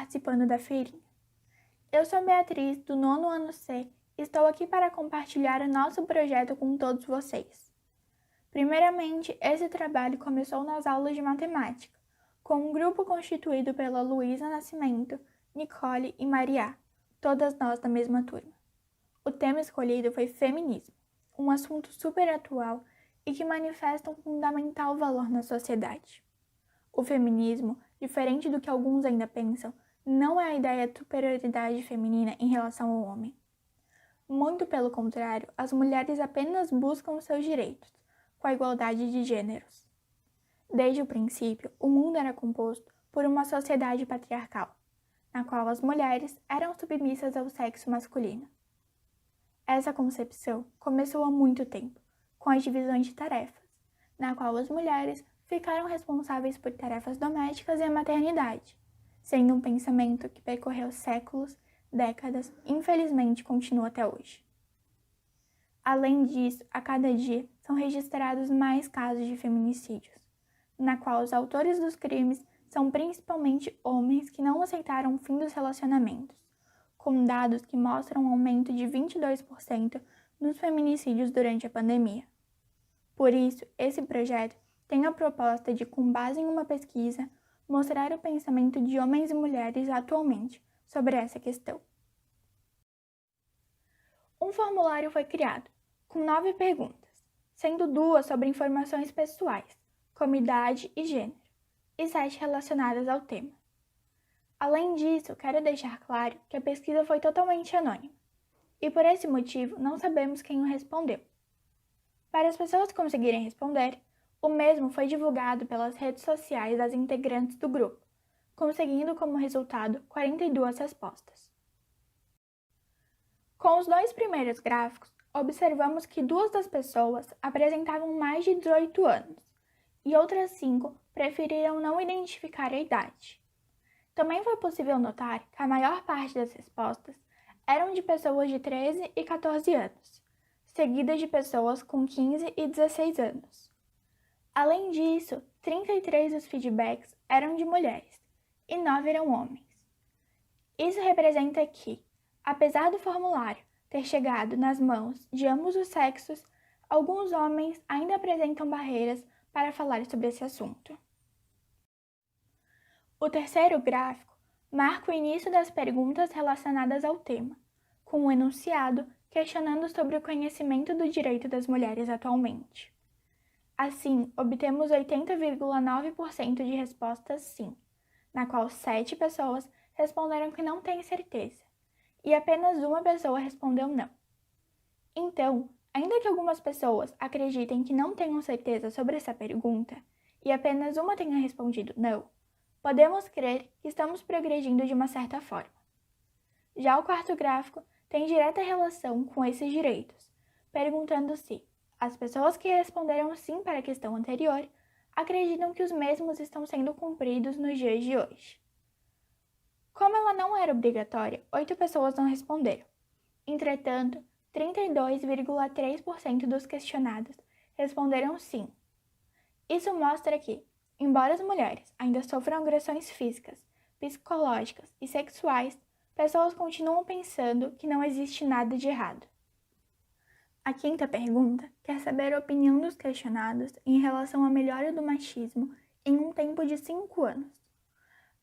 participando da feirinha. Eu sou Beatriz, do 9º ano C, e estou aqui para compartilhar o nosso projeto com todos vocês. Primeiramente, esse trabalho começou nas aulas de matemática, com um grupo constituído pela Luísa Nascimento, Nicole e Maria, todas nós da mesma turma. O tema escolhido foi feminismo, um assunto super atual e que manifesta um fundamental valor na sociedade. O feminismo, diferente do que alguns ainda pensam, não é a ideia de superioridade feminina em relação ao homem. Muito pelo contrário, as mulheres apenas buscam seus direitos, com a igualdade de gêneros. Desde o princípio, o mundo era composto por uma sociedade patriarcal, na qual as mulheres eram submissas ao sexo masculino. Essa concepção começou há muito tempo, com as divisões de tarefas, na qual as mulheres ficaram responsáveis por tarefas domésticas e a maternidade, sendo um pensamento que percorreu séculos, décadas e infelizmente continua até hoje. Além disso, a cada dia são registrados mais casos de feminicídios, na qual os autores dos crimes são principalmente homens que não aceitaram o fim dos relacionamentos, com dados que mostram um aumento de 22% nos feminicídios durante a pandemia. Por isso, esse projeto tem a proposta de, com base em uma pesquisa, mostrar o pensamento de homens e mulheres atualmente sobre essa questão. Um formulário foi criado, com 9 perguntas, sendo 2 sobre informações pessoais, como idade e gênero, e 7 relacionadas ao tema. Além disso, quero deixar claro que a pesquisa foi totalmente anônima, e por esse motivo não sabemos quem o respondeu. Para as pessoas conseguirem responder, o mesmo foi divulgado pelas redes sociais das integrantes do grupo, conseguindo como resultado 42 respostas. Com os 2 primeiros gráficos, observamos que 2 das pessoas apresentavam mais de 18 anos, e outras 5 preferiram não identificar a idade. Também foi possível notar que a maior parte das respostas eram de pessoas de 13 e 14 anos, seguidas de pessoas com 15 e 16 anos. Além disso, 33 dos feedbacks eram de mulheres e 9 eram homens. Isso representa que, apesar do formulário ter chegado nas mãos de ambos os sexos, alguns homens ainda apresentam barreiras para falar sobre esse assunto. O terceiro gráfico marca o início das perguntas relacionadas ao tema, com um enunciado questionando sobre o conhecimento do direito das mulheres atualmente. Assim, obtemos 80,9% de respostas sim, na qual 7 pessoas responderam que não têm certeza, e apenas uma pessoa respondeu não. Então, ainda que algumas pessoas acreditem que não tenham certeza sobre essa pergunta, e apenas uma tenha respondido não, podemos crer que estamos progredindo de uma certa forma. Já o quarto gráfico tem direta relação com esses direitos, perguntando se as pessoas que responderam sim para a questão anterior acreditam que os mesmos estão sendo cumpridos nos dias de hoje. Como ela não era obrigatória, 8 pessoas não responderam. Entretanto, 32,3% dos questionados responderam sim. Isso mostra que, embora as mulheres ainda sofram agressões físicas, psicológicas e sexuais, pessoas continuam pensando que não existe nada de errado. A quinta pergunta quer saber a opinião dos questionados em relação à melhora do machismo em um tempo de 5 anos.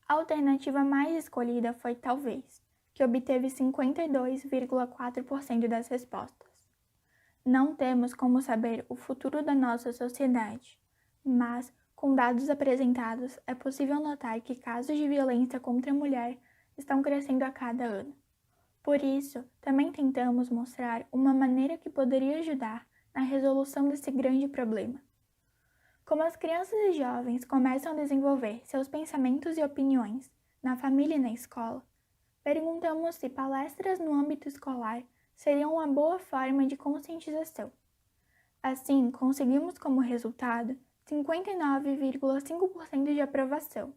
A alternativa mais escolhida foi talvez, que obteve 52,4% das respostas. Não temos como saber o futuro da nossa sociedade, mas, com dados apresentados, é possível notar que casos de violência contra a mulher estão crescendo a cada ano. Por isso, também tentamos mostrar uma maneira que poderia ajudar na resolução desse grande problema. Como as crianças e jovens começam a desenvolver seus pensamentos e opiniões na família e na escola, perguntamos se palestras no âmbito escolar seriam uma boa forma de conscientização. Assim, conseguimos como resultado 59,5% de aprovação,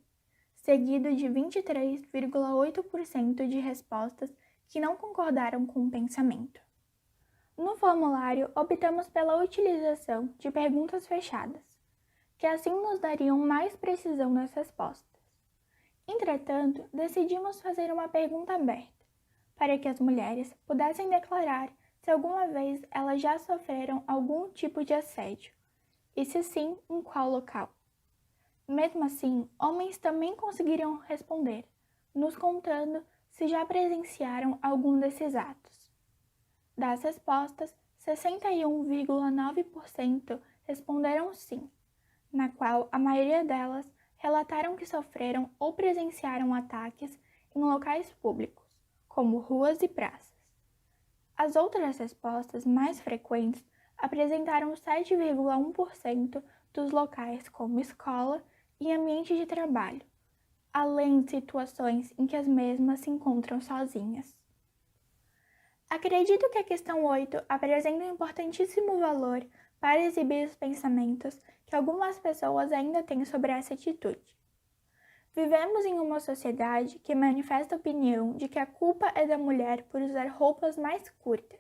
seguido de 23,8% de respostas que não concordaram com o pensamento. No formulário, optamos pela utilização de perguntas fechadas, que assim nos dariam mais precisão nas respostas. Entretanto, decidimos fazer uma pergunta aberta, para que as mulheres pudessem declarar se alguma vez elas já sofreram algum tipo de assédio, e se sim, em qual local. Mesmo assim, homens também conseguiram responder, nos contando se já presenciaram algum desses atos. Das respostas, 61,9% responderam sim, na qual a maioria delas relataram que sofreram ou presenciaram ataques em locais públicos, como ruas e praças. As outras respostas mais frequentes apresentaram 7,1% dos locais como escola e ambiente de trabalho, além de situações em que as mesmas se encontram sozinhas. Acredito que a questão 8 apresenta um importantíssimo valor para exibir os pensamentos que algumas pessoas ainda têm sobre essa atitude. Vivemos em uma sociedade que manifesta a opinião de que a culpa é da mulher por usar roupas mais curtas.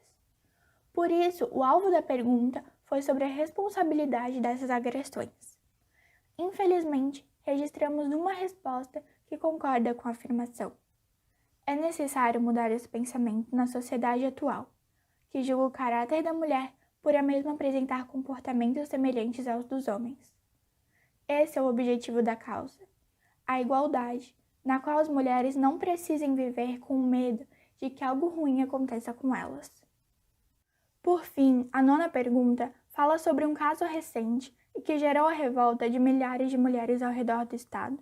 Por isso, o alvo da pergunta foi sobre a responsabilidade dessas agressões. Infelizmente, registramos uma resposta que concorda com a afirmação. É necessário mudar esse pensamento na sociedade atual, que julga o caráter da mulher por a mesma apresentar comportamentos semelhantes aos dos homens. Esse é o objetivo da causa, a igualdade, na qual as mulheres não precisem viver com medo de que algo ruim aconteça com elas. Por fim, a 9ª pergunta fala sobre um caso recente e que gerou a revolta de milhares de mulheres ao redor do estado.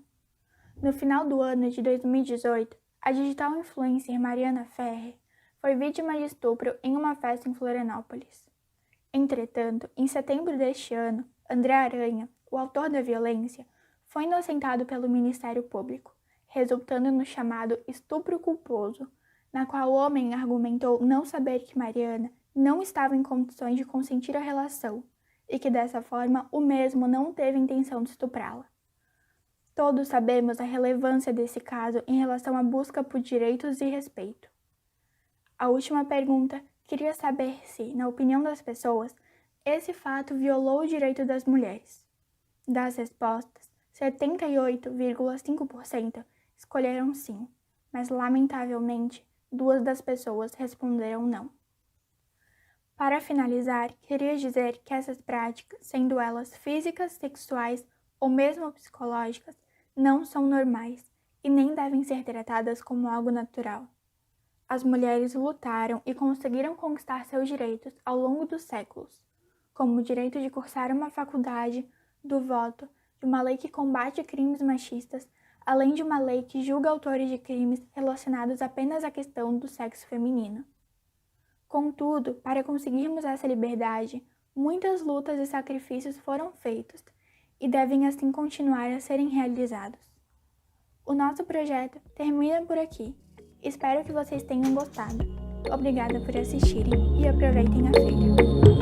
No final do ano de 2018, a digital influencer Mariana Ferrer foi vítima de estupro em uma festa em Florianópolis. Entretanto, em setembro deste ano, André Aranha, o autor da violência, foi inocentado pelo Ministério Público, resultando no chamado estupro culposo, na qual o homem argumentou não saber que Mariana não estava em condições de consentir a relação e que dessa forma o mesmo não teve intenção de estuprá-la. Todos sabemos a relevância desse caso em relação à busca por direitos e respeito. A última pergunta queria saber se, na opinião das pessoas, esse fato violou o direito das mulheres. Das respostas, 78,5% escolheram sim, mas lamentavelmente 2 das pessoas responderam não. Para finalizar, queria dizer que essas práticas, sendo elas físicas, sexuais ou mesmo psicológicas, não são normais e nem devem ser tratadas como algo natural. As mulheres lutaram e conseguiram conquistar seus direitos ao longo dos séculos, como o direito de cursar uma faculdade, do voto, de uma lei que combate crimes machistas, além de uma lei que julga autores de crimes relacionados apenas à questão do sexo feminino. Contudo, para conseguirmos essa liberdade, muitas lutas e sacrifícios foram feitos e devem assim continuar a serem realizados. O nosso projeto termina por aqui. Espero que vocês tenham gostado. Obrigada por assistirem e aproveitem a feira.